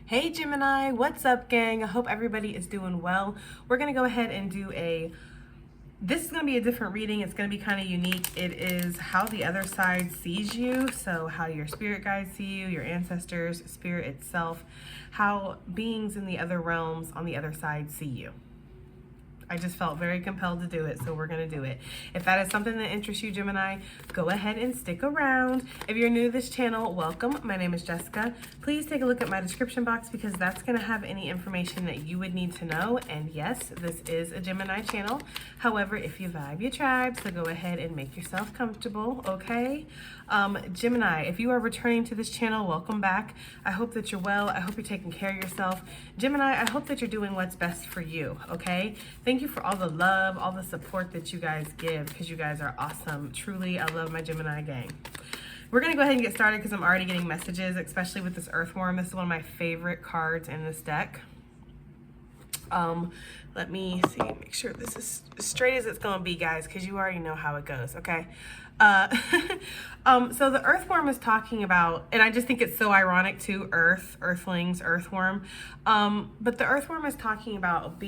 Hey Gemini, what's up gang? I hope everybody is doing well. We're gonna go ahead and do this is gonna be a different reading. It's gonna be kind of unique. It is how the other side sees you. So how your spirit guides see you, your ancestors, spirit itself, how beings in the other realms on the other side see you. I just felt very compelled to do it, so we're going to do it. If that is something that interests you, Gemini, go ahead and stick around. If you're new to this channel, welcome. My name is Jessica. Please take a look at my description box because that's going to have any information that you would need to know. And yes, this is a Gemini channel. However, if you vibe, you tribe, so go ahead and make yourself comfortable, okay? Gemini, if you are returning to this channel, welcome back. I hope that you're well. I hope you're taking care of yourself. Gemini, I hope that you're doing what's best for you, okay? Thank you for all the love, all the support that you guys give because you guys are awesome. Truly, I love my Gemini gang. We're going to go ahead and get started because I'm already getting messages, especially with this Earthworm. This is one of my favorite cards in this deck. Let me see, make sure this is as straight as it's going to be, guys, because you already know how it goes, okay? So the Earthworm is talking about, and I just think it's so ironic too, Earthlings, Earthworm. But the Earthworm is talking about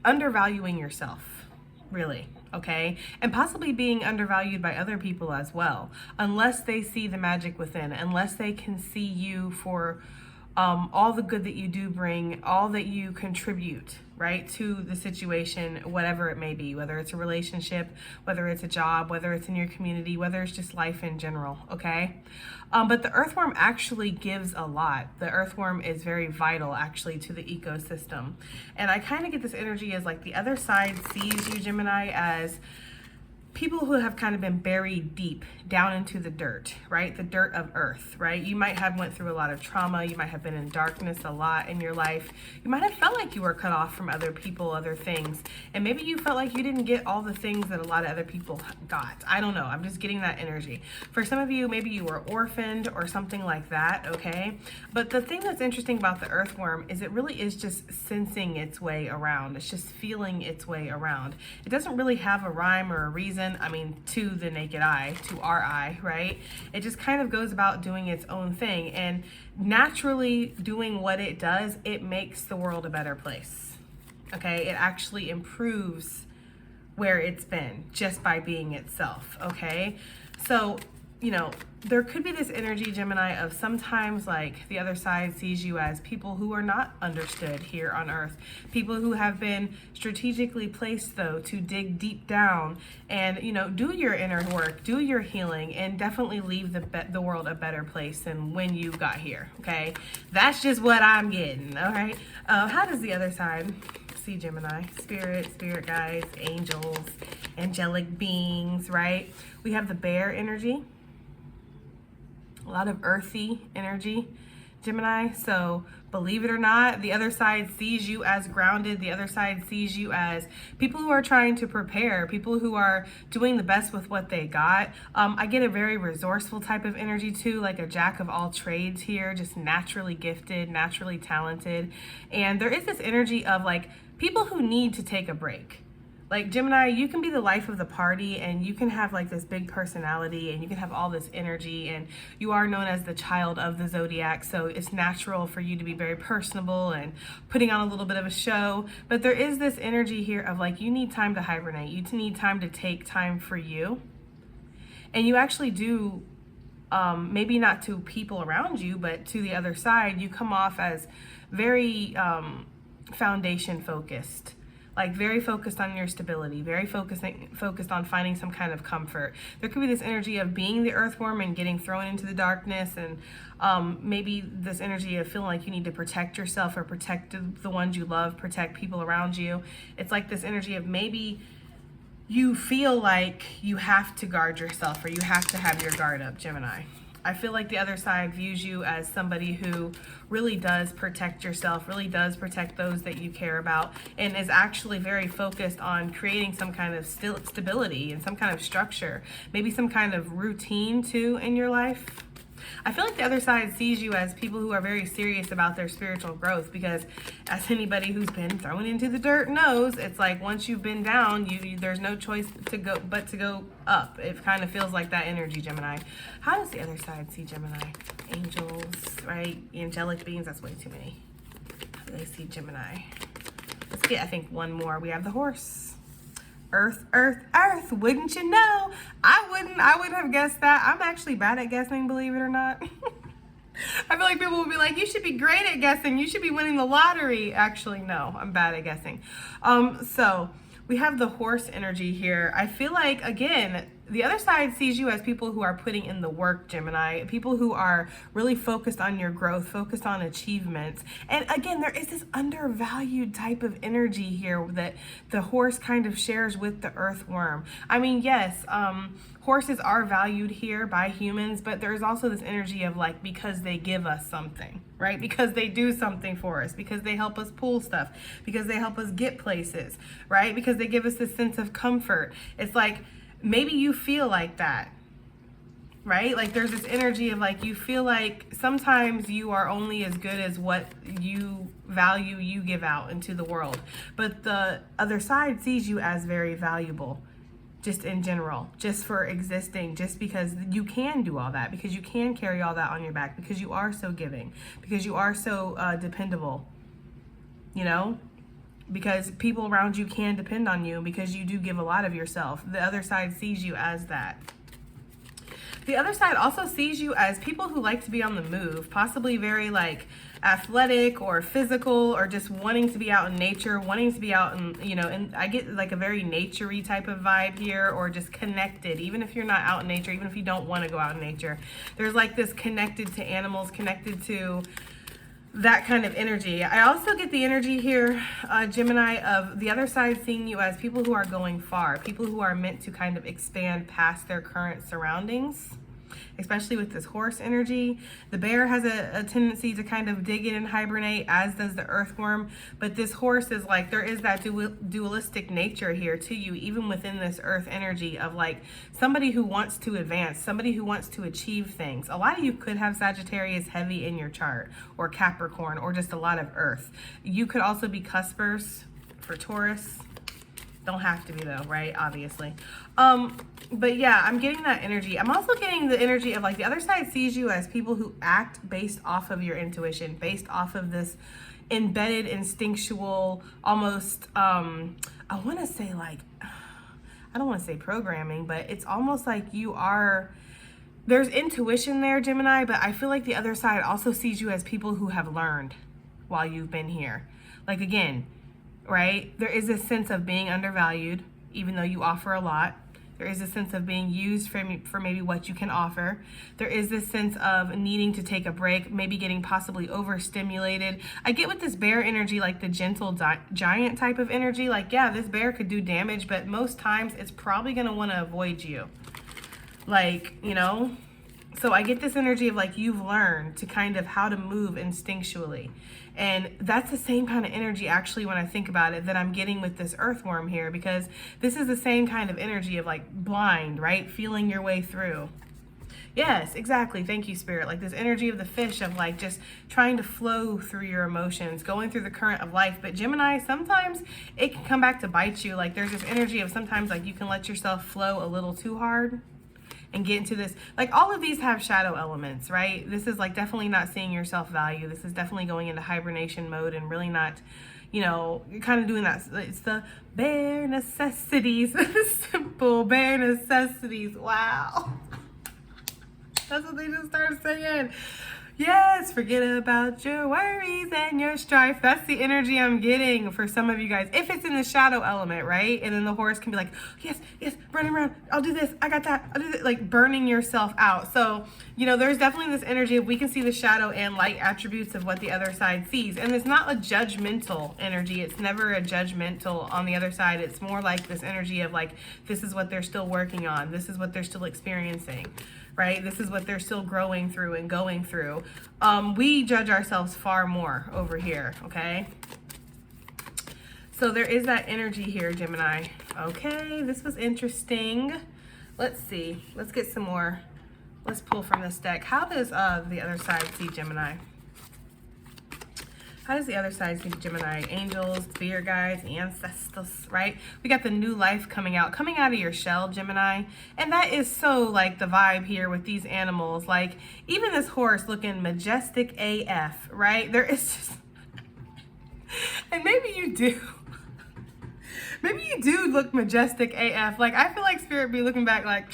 undervaluing yourself, really, okay? And possibly being undervalued by other people as well, unless they see the magic within, unless they can see you for all the good that you do bring, all that you contribute, right, to the situation, whatever it may be, whether it's a relationship, whether it's a job, whether it's in your community, whether it's just life in general, okay? But the Earthworm actually gives a lot. The Earthworm is very vital, actually, to the ecosystem. And I kind of get this energy as like the other side sees you, Gemini, as people who have kind of been buried deep down into the dirt, right? The dirt of earth, right? You might have went through a lot of trauma. You might have been in darkness a lot in your life. You might have felt like you were cut off from other people, other things. And maybe you felt like you didn't get all the things that a lot of other people got. I don't know. I'm just getting that energy. For some of you, maybe you were orphaned or something like that, okay? But the thing that's interesting about the Earthworm is it really is just sensing its way around. It's just feeling its way around. It doesn't really have a rhyme or a reason. I mean, to the naked eye, to our eye, right? It just kind of goes about doing its own thing, and naturally doing what it does, it makes the world a better place, okay? It actually improves where it's been just by being itself, okay? So, you know, there could be this energy, Gemini, of sometimes like the other side sees you as people who are not understood here on earth, people who have been strategically placed though to dig deep down and, you know, do your inner work, do your healing, and definitely leave the world a better place than when you got here, okay? That's just what I'm getting, all right? How does the other side see Gemini? Spirit guides, angels, angelic beings, right? We have the bear energy. A lot of earthy energy, Gemini. So believe it or not, the other side sees you as grounded. The other side sees you as people who are trying to prepare, people who are doing the best with what they got. I get a very resourceful type of energy too, like a jack of all trades here, just naturally gifted, naturally talented. And there is this energy of like people who need to take a break. Like Gemini, you can be the life of the party and you can have like this big personality and you can have all this energy, and you are known as the child of the zodiac. So it's natural for you to be very personable and putting on a little bit of a show. But there is this energy here of like, you need time to hibernate. You need time to take time for you. And you actually do, maybe not to people around you, but to the other side, you come off as very foundation focused. Like very focused on your stability, very focused on finding some kind of comfort. There could be this energy of being the Earthworm and getting thrown into the darkness, and maybe this energy of feeling like you need to protect yourself or protect the ones you love, protect people around you. It's like this energy of maybe you feel like you have to guard yourself or you have to have your guard up, Gemini. I feel like the other side views you as somebody who really does protect yourself, really does protect those that you care about, and is actually very focused on creating some kind of stability and some kind of structure, maybe some kind of routine too in your life. I feel like the other side sees you as people who are very serious about their spiritual growth, because as anybody who's been thrown into the dirt knows, it's like once you've been down, there's no choice to go up. It kind of feels like that energy, Gemini. How does the other side see Gemini? Angels, right? Angelic beings, that's way too many. How do they see Gemini? Let's get, I think, one more. We have the horse. Earth, earth, earth. Wouldn't you know? I wouldn't have guessed that. I'm actually bad at guessing, believe it or not. I feel like people will be like, you should be great at guessing. You should be winning the lottery. Actually, no, I'm bad at guessing. So we have the horse energy here. I feel like, again, the other side sees you as people who are putting in the work, Gemini, people who are really focused on your growth, focused on achievements. And again, there is this undervalued type of energy here that the horse kind of shares with the earthworm. I mean, yes, horses are valued here by humans, but there's also this energy of like, because they give us something, right? Because they do something for us, because they help us pull stuff, because they help us get places, right? Because they give us this sense of comfort. It's like, maybe you feel like that, right? Like there's this energy of like, you feel like sometimes you are only as good as what you value, you give out into the world. But the other side sees you as very valuable, just in general, just for existing, just because you can do all that, because you can carry all that on your back, because you are so giving, because you are so dependable, you know? Because people around you can depend on you, because you do give a lot of yourself. The other side sees you as that. The other side also sees you as people who like to be on the move, possibly very like athletic or physical, or just wanting to be out in nature, wanting to be out in, you know, and I get like a very nature-y type of vibe here, or just connected, even if you're not out in nature, even if you don't want to go out in nature. There's like this connected to animals, connected to that kind of energy. I also get the energy here, Gemini, of the other side seeing you as people who are going far, people who are meant to kind of expand past their current surroundings, especially with this horse energy. The bear has a tendency to kind of dig in and hibernate, as does the earthworm. But this horse is like, there is that dualistic nature here to you, even within this earth energy of like somebody who wants to advance, somebody who wants to achieve things. A lot of you could have Sagittarius heavy in your chart, or Capricorn, or just a lot of earth. You could also be cuspers for Taurus. Don't have to be though, right? Obviously. But yeah, I'm getting that energy. I'm also getting the energy of like the other side sees you as people who act based off of your intuition, based off of this embedded, instinctual, almost, I want to say like, I don't want to say programming, but it's almost like you are, there's intuition there, Gemini, but I feel like the other side also sees you as people who have learned while you've been here. Like again, right? There is a sense of being undervalued, even though you offer a lot. There is a sense of being used for maybe what you can offer. There is this sense of needing to take a break, maybe getting possibly overstimulated. I get with this bear energy, like the gentle giant type of energy. Like, yeah, this bear could do damage, but most times it's probably going to want to avoid you. Like, you know? So I get this energy of like you've learned to kind of how to move instinctually. And that's the same kind of energy actually when I think about it that I'm getting with this earthworm here, because this is the same kind of energy of like blind, right? Feeling your way through. Yes, exactly. Thank you, Spirit. Like this energy of the fish of like just trying to flow through your emotions, going through the current of life. But Gemini, sometimes it can come back to bite you. Like there's this energy of sometimes like you can let yourself flow a little too hard and get into this, like all of these have shadow elements, right? This is like definitely not seeing your self-value. This is definitely going into hibernation mode and really not, you know, you're kind of doing that. It's the bare necessities, simple bare necessities. Wow. That's what they just started saying. Yes, forget about your worries and your strife. That's the energy I'm getting for some of you guys. If it's in the shadow element, right? And then the horse can be like, yes, yes, running around. I'll do this. I got that. I'll do this. Like burning yourself out. So, you know, there's definitely this energy of we can see the shadow and light attributes of what the other side sees. And it's not a judgmental energy. It's never a judgmental on the other side. It's more like this energy of like, this is what they're still working on. This is what they're still experiencing. Right? This is what they're still growing through and going through. We judge ourselves far more over here, okay? So there is that energy here, Gemini. Okay, this was interesting. Let's see. Let's get some more Let's pull from this deck. How does the other side see Gemini? How does the other side see Gemini? Angels, spirit guides, ancestors, right? We got the new life coming out of your shell, Gemini. And that is so like the vibe here with these animals. Like even this horse looking majestic AF, right? There is just, and maybe you do. Maybe you do look majestic AF. Like I feel like spirit be looking back like,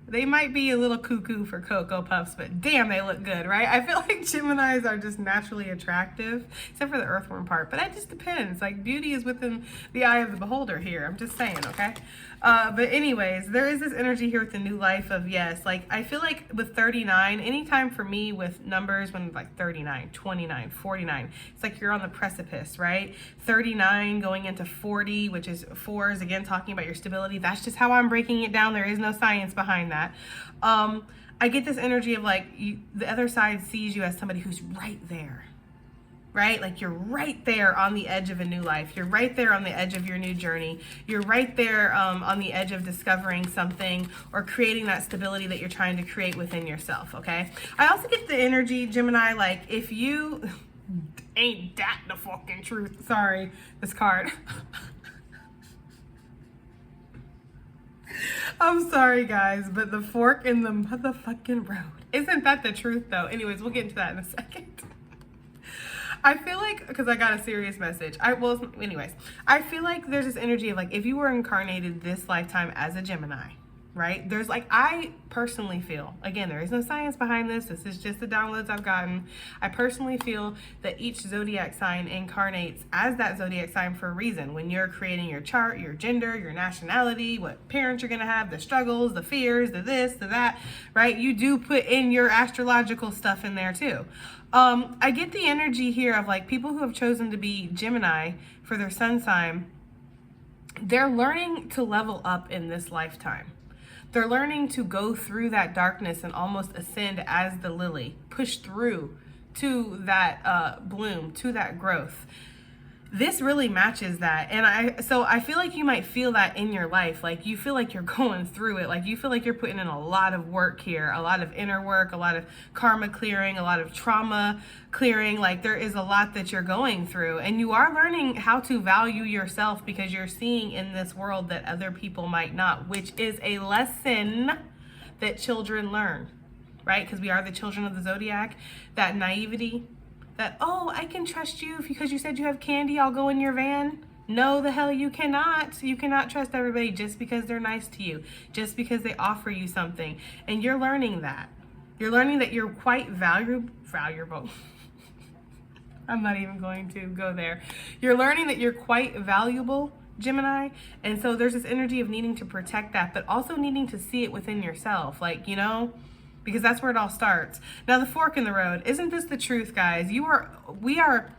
they might be a little cuckoo for Cocoa Puffs, but damn, they look good, right? I feel like Geminis are just naturally attractive, except for the earthworm part, but that just depends. Like, beauty is within the eye of the beholder here. I'm just saying, okay? But anyways, there is this energy here with the new life of, yes, like, I feel like with 39, anytime for me with numbers, when like 39, 29, 49, it's like you're on the precipice, right? 39 going into 40, which is fours, again, talking about your stability. That's just how I'm breaking it down. There is no science behind that. I get this energy of like the other side sees you as somebody who's right there, right? Like you're right there on the edge of a new life. You're right there on the edge of your new journey. You're right there on the edge of discovering something or creating that stability that you're trying to create within yourself, okay? I also get the energy, Gemini, like if you ain't that the fucking truth. Sorry, this card. I'm sorry, guys, but the fork in the motherfucking road. Isn't that the truth, though? Anyways, we'll get into that in a second. I feel like, because I got a serious message. Anyways, I feel like there's this energy of like, if you were incarnated this lifetime as a Gemini, right? There's like, I personally feel, again, there is no science behind this. This is just the downloads I've gotten. I personally feel that each zodiac sign incarnates as that zodiac sign for a reason. When you're creating your chart, your gender, your nationality, what parents you're going to have, the struggles, the fears, the this, the that, right? You do put in your astrological stuff in there too. I get the energy here of like people who have chosen to be Gemini for their sun sign. They're learning to level up in this lifetime. They're learning to go through that darkness and almost ascend as the lily, push through to that bloom, to that growth. This really matches that. And I feel like you might feel that in your life. Like you feel like you're going through it. Like you feel like you're putting in a lot of work here, a lot of inner work, a lot of karma clearing, a lot of trauma clearing. Like there is a lot that you're going through, and you are learning how to value yourself because you're seeing in this world that other people might not, which is a lesson that children learn, right? Because we are the children of the zodiac, that naivety, that, oh, I can trust you because you said you have candy, I'll go in your van. No, the hell you cannot. You cannot trust everybody just because they're nice to you, just because they offer you something. And you're learning that. You're learning that you're quite valuable. I'm not even going to go there. You're learning that you're quite valuable, Gemini. And so there's this energy of needing to protect that, but also needing to see it within yourself. Like, you know, because that's where it all starts. Now, the fork in the road. Isn't this the truth, guys? We are,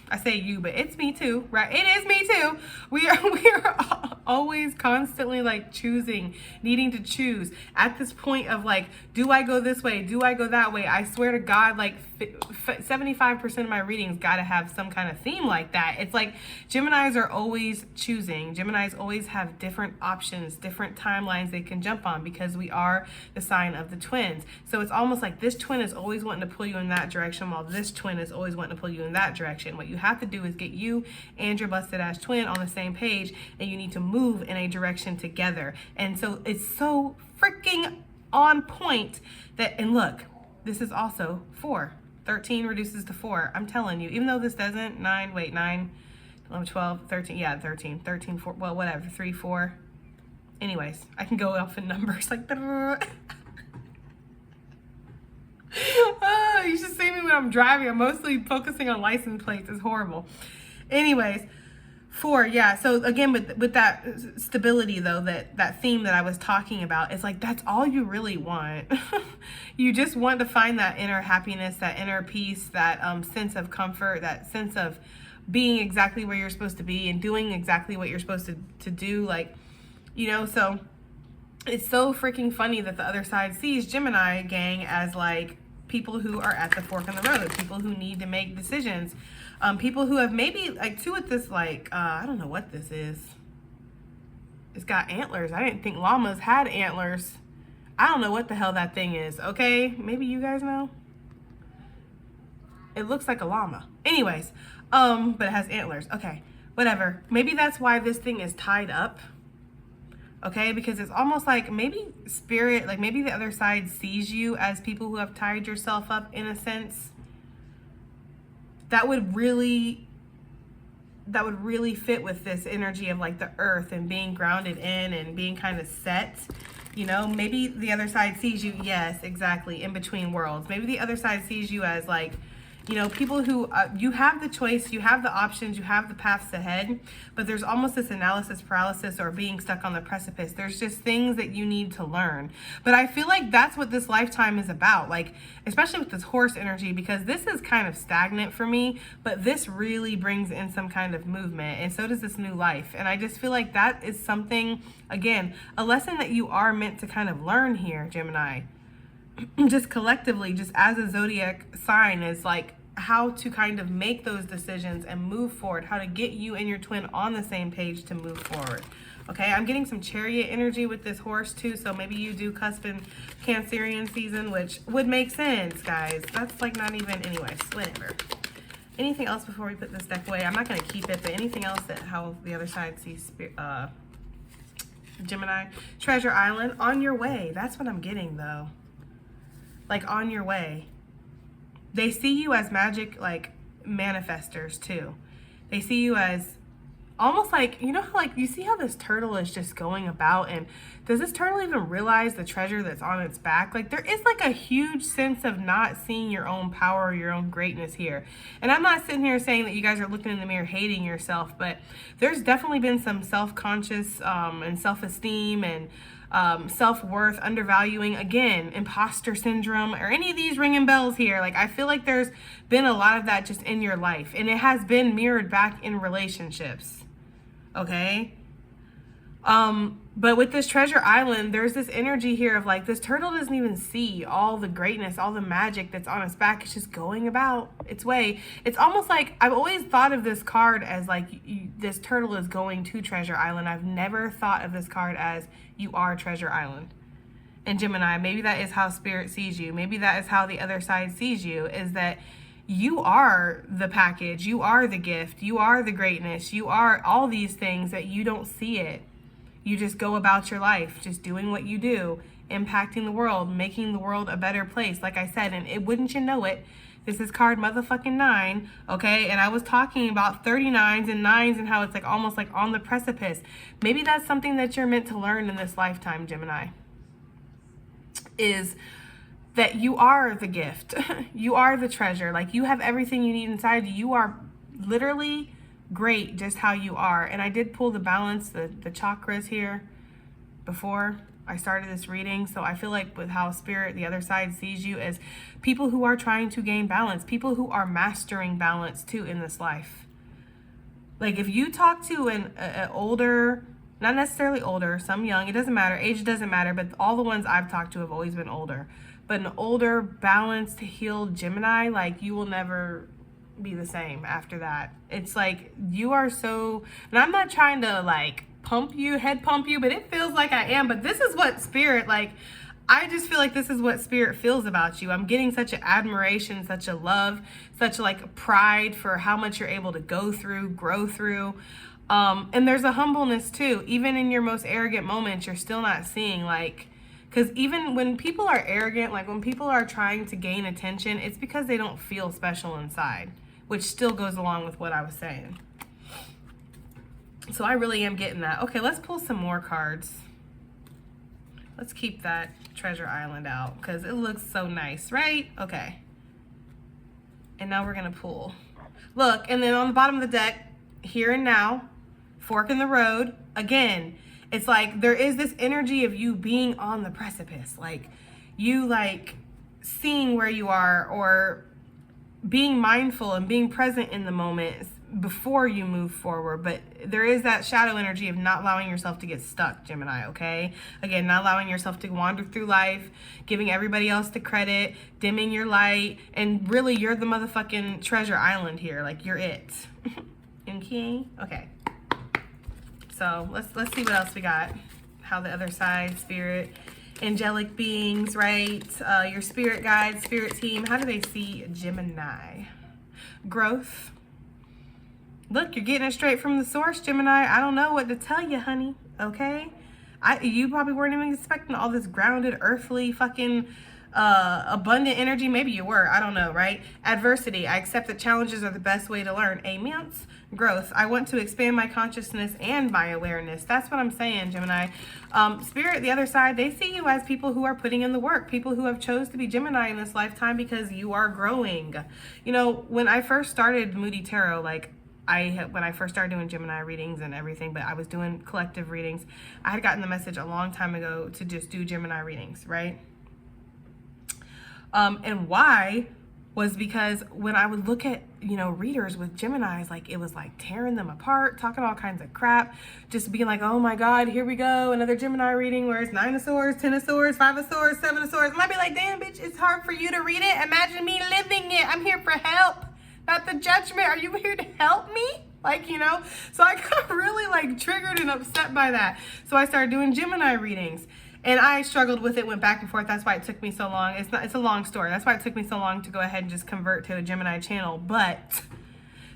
I say you, but it's me too, right? It is me too. We are always constantly like choosing, needing to choose at this point of like, do I go this way? Do I go that way? I swear to God, like 75% of my readings got to have some kind of theme like that. It's like Geminis are always choosing. Geminis always have different options, different timelines they can jump on because we are the sign of the twins. So it's almost like this twin is always wanting to pull you in that direction while this twin is always wanting to pull you in that direction. What you have to do is get you and your busted ass twin on the same page, and you need to move in a direction together. And so it's so freaking on point that, and look, this is also 4. 13 reduces to 4. I'm telling you, even though this doesn't, 9, 11, 12, 13, yeah, 13, 4, well, whatever, 3, 4. Anyways, I can go off in numbers like oh, you should see me when I'm driving. I'm mostly focusing on license plates. It's horrible. Anyways, 4, yeah. So again, with that stability though, that theme that I was talking about, it's like that's all you really want. You just want to find that inner happiness, that inner peace, that sense of comfort, that sense of being exactly where you're supposed to be and doing exactly what you're supposed to do. Like, you know, so it's so freaking funny that the other side sees Gemini gang as like people who are at the fork in the road, people who need to make decisions, people who have maybe like two at this, like, I don't know what this is. It's got antlers. I didn't think llamas had antlers. I don't know what the hell that thing is, okay? Maybe you guys know? It looks like a llama. Anyways, but it has antlers. Okay, whatever. Maybe that's why this thing is tied up. Okay, because it's almost like maybe spirit, like maybe the other side sees you as people who have tied yourself up in a sense. That would really fit with this energy of like the earth and being grounded in and being kind of set. You know, maybe the other side sees you, yes, exactly, in between worlds. Maybe the other side sees you as like, you know, people who, you have the choice, you have the options, you have the paths ahead, but there's almost this analysis paralysis or being stuck on the precipice. There's just things that you need to learn. But I feel like that's what this lifetime is about, like, especially with this horse energy, because this is kind of stagnant for me, but this really brings in some kind of movement, and so does this new life. And I just feel like that is something, again, a lesson that you are meant to kind of learn here, Gemini. Just collectively, just as a zodiac sign, is like how to kind of make those decisions and move forward, how to get you and your twin on the same page to move forward. Okay, I'm getting some chariot energy with this horse too, so maybe you do cusp in Cancerian season, which would make sense, guys. That's like not even, anyways, whatever. Anything else before we put this deck away? I'm not going to keep it, but anything else that how the other side sees Gemini? Treasure Island, on your way. That's what I'm getting though. Like on your way. They see you as magic, like manifestors too. They see you as almost like, you know how like, you see how this turtle is just going about, and does this turtle even realize the treasure that's on its back? Like there is like a huge sense of not seeing your own power or your own greatness here. And I'm not sitting here saying that you guys are looking in the mirror hating yourself, but there's definitely been some self-conscious and self-esteem and self-worth, undervaluing, again, imposter syndrome, or any of these ringing bells here. Like I feel like there's been a lot of that just in your life, and it has been mirrored back in relationships. Okay, but with this treasure island, there's this energy here of like this turtle doesn't even see all the greatness, all the magic that's on its back. It's just going about its way. It's almost like I've always thought of this card as like this turtle is going to treasure island. I've never thought of this card as you are treasure island. And Gemini, maybe that is how spirit sees you. Maybe that is how the other side sees you, is that you are the package, you are the gift, you are the greatness, you are all these things that you don't see it. You just go about your life, just doing what you do, impacting the world, making the world a better place, like I said. And it, wouldn't you know it, this is card motherfucking 9, okay? And I was talking about 39s and 9s and how it's like almost like on the precipice. Maybe that's something that you're meant to learn in this lifetime, Gemini, is that you are the gift. You are the treasure. Like you have everything you need inside you. You are literally great just how you are. And I did pull the balance, the chakras here before I started this reading. So I feel like with how spirit, the other side, sees you as people who are trying to gain balance, people who are mastering balance too in this life. Like if you talk to an older, not necessarily older, some young, it doesn't matter, age doesn't matter, but all the ones I've talked to have always been older. But an older, balanced, healed Gemini, like you will never be the same after that. It's like you are so, and I'm not trying to like head pump you, but it feels like I am. But this is what spirit, like, I just feel like this is what spirit feels about you. I'm getting such an admiration, such a love, such like pride for how much you're able to go through, grow through. And there's a humbleness too. Even in your most arrogant moments, you're still not seeing like, because even when people are arrogant, like when people are trying to gain attention, it's because they don't feel special inside, which still goes along with what I was saying. So I really am getting that. Okay, let's pull some more cards. Let's keep that treasure island out because it looks so nice, right? Okay. And now we're going to pull. Look, and then on the bottom of the deck, here and now, fork in the road. Again, it's like there is this energy of you being on the precipice. Like you like seeing where you are or being mindful and being present in the moment before you move forward. But there is that shadow energy of not allowing yourself to get stuck, Gemini, okay? Again, not allowing yourself to wander through life, giving everybody else the credit, dimming your light, and really you're the motherfucking treasure island here. Like you're it. Okay? Okay. So let's see what else we got. How the other side, spirit, angelic beings, right? Your spirit guides, spirit team. How do they see Gemini? Growth. Look, you're getting it straight from the source, Gemini. I don't know what to tell you, honey. Okay? You probably weren't even expecting all this grounded, earthly, fucking abundant energy. Maybe you were. I don't know, right? Adversity. I accept that challenges are the best way to learn. Amens. Growth. I want to expand my consciousness and my awareness. That's what I'm saying, Gemini. Spirit, the other side, they see you as people who are putting in the work, people who have chose to be Gemini in this lifetime because you are growing. You know, when I first started Moody Tarot, like, when I first started doing Gemini readings and everything, but I was doing collective readings, I had gotten the message a long time ago to just do Gemini readings, right? And why was because when I would look at, you know, readers with Geminis, like, it was like tearing them apart, talking all kinds of crap, just being like, oh my God, here we go, another Gemini reading where it's 9 of Swords, 10 of Swords, 5 of Swords, 7 of Swords. And I'd be like, damn, bitch, it's hard for you to read it. Imagine me living it. I'm here for help, not the judgment. Are you here to help me? Like, you know, so I got really like triggered and upset by that. So I started doing Gemini readings. And I struggled with it, went back and forth. That's why it took me so long. It's a long story. That's why it took me so long to go ahead and just convert to a Gemini channel. But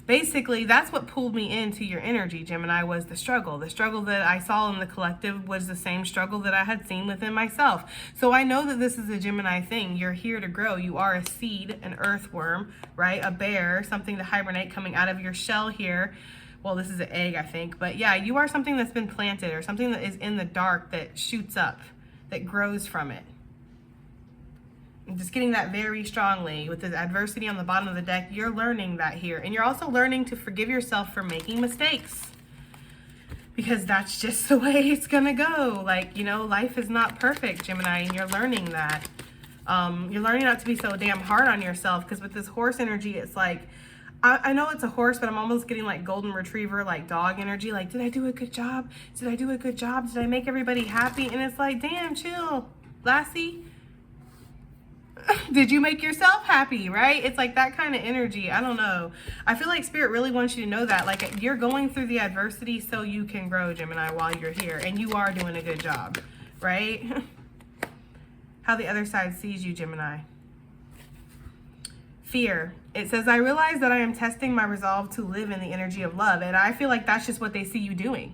basically, that's what pulled me into your energy, Gemini, was the struggle. The struggle that I saw in the collective was the same struggle that I had seen within myself. So I know that this is a Gemini thing. You're here to grow. You are a seed, an earthworm, right? A bear, something to hibernate coming out of your shell here. Well, this is an egg, I think. But yeah, you are something that's been planted, or something that is in the dark that shoots up, that grows from it. I'm just getting that very strongly with the adversity on the bottom of the deck. You're learning that here. And you're also learning to forgive yourself for making mistakes, because that's just the way it's gonna go. Like, you know, life is not perfect, Gemini, and you're learning that. You're learning not to be so damn hard on yourself, because with this horse energy, it's like, I know it's a horse, but I'm almost getting like golden retriever, like dog energy. Like, did I do a good job? Did I do a good job? Did I make everybody happy? And it's like, damn, chill, lassie. Did you make yourself happy, right? It's like that kind of energy. I don't know. I feel like Spirit really wants you to know that. Like, you're going through the adversity so you can grow, Gemini, while you're here. And you are doing a good job, right? How the other side sees you, Gemini. Fear. It says, I realize that I am testing my resolve to live in the energy of love. And I feel like that's just what they see you doing.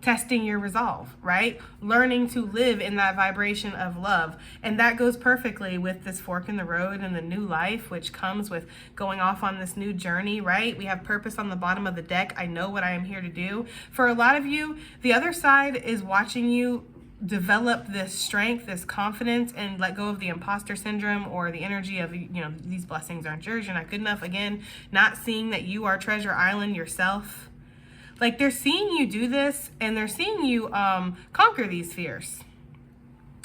Testing your resolve, right? Learning to live in that vibration of love. And that goes perfectly with this fork in the road and the new life, which comes with going off on this new journey, right? We have purpose on the bottom of the deck. I know what I am here to do. For a lot of you, the other side is watching you develop this strength, this confidence, and let go of the imposter syndrome or the energy of, you know, these blessings aren't yours, you're not good enough. Again, not seeing that you are treasure island yourself. Like, they're seeing you do this, and they're seeing you conquer these fears.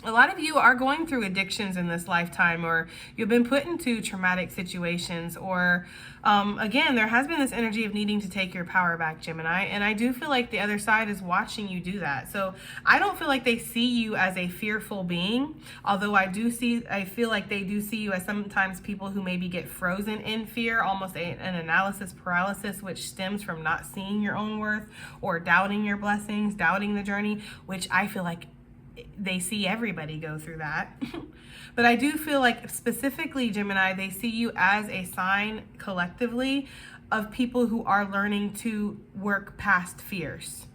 A lot of you are going through addictions in this lifetime, or you've been put into traumatic situations, or again, there has been this energy of needing to take your power back, Gemini, and I do feel like the other side is watching you do that. So I don't feel like they see you as a fearful being, although I feel like they do see you as sometimes people who maybe get frozen in fear, almost an analysis paralysis, which stems from not seeing your own worth or doubting your blessings, doubting the journey, which I feel like they see everybody go through that. But I do feel like specifically, Gemini, they see you as a sign collectively of people who are learning to work past fears,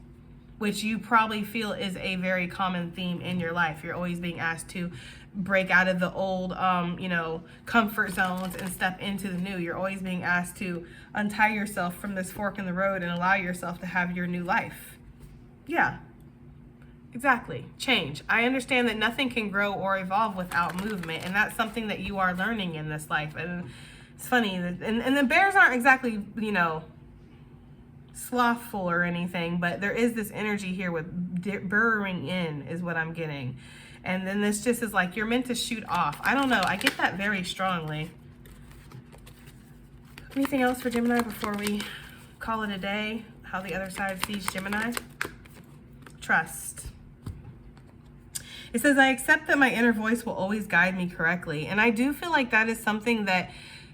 which you probably feel is a very common theme in your life. You're always being asked to break out of the old, you know, comfort zones and step into the new. You're always being asked to untie yourself from this fork in the road and allow yourself to have your new life. Yeah. Exactly. Change. I understand that nothing can grow or evolve without movement, and that's something that you are learning in this life. And it's funny, and the bears aren't exactly, you know, slothful or anything, but there is this energy here with burrowing in is what I'm getting. And then this just is like, you're meant to shoot off. I don't know. I get that very strongly. Anything else for Gemini before we call it a day? How the other side sees Gemini? Trust. It says, I accept that my inner voice will always guide me correctly. And I do feel like that is something that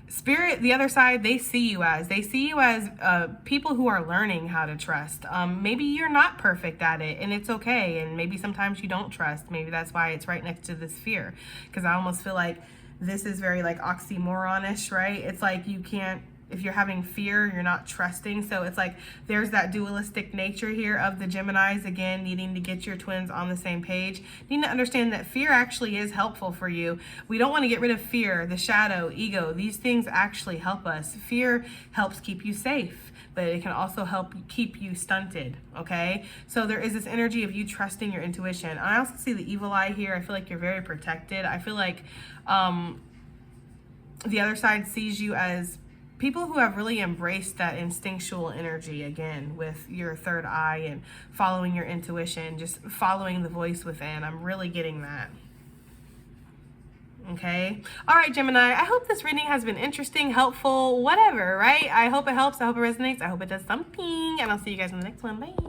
Spirit, the other side, they see you as people who are learning how to trust. Maybe you're not perfect at it, and it's okay. And maybe sometimes you don't trust. Maybe that's why it's right next to this fear. Because I almost feel like this is very like oxymoronish, right? It's like you can't, if you're having fear, you're not trusting. So it's like there's that dualistic nature here of the Geminis, again, needing to get your twins on the same page. You need to understand that fear actually is helpful for you. We don't want to get rid of fear, the shadow, ego. These things actually help us. Fear helps keep you safe, but it can also help keep you stunted, okay? So there is this energy of you trusting your intuition. I also see the evil eye here. I feel like you're very protected. I feel like the other side sees you as people who have really embraced that instinctual energy, again, with your third eye and following your intuition, just following the voice within. I'm really getting that. Okay. All right, Gemini, I hope this reading has been interesting, helpful, whatever, right? I hope it helps. I hope it resonates. I hope it does something. And I'll see you guys in the next one. Bye.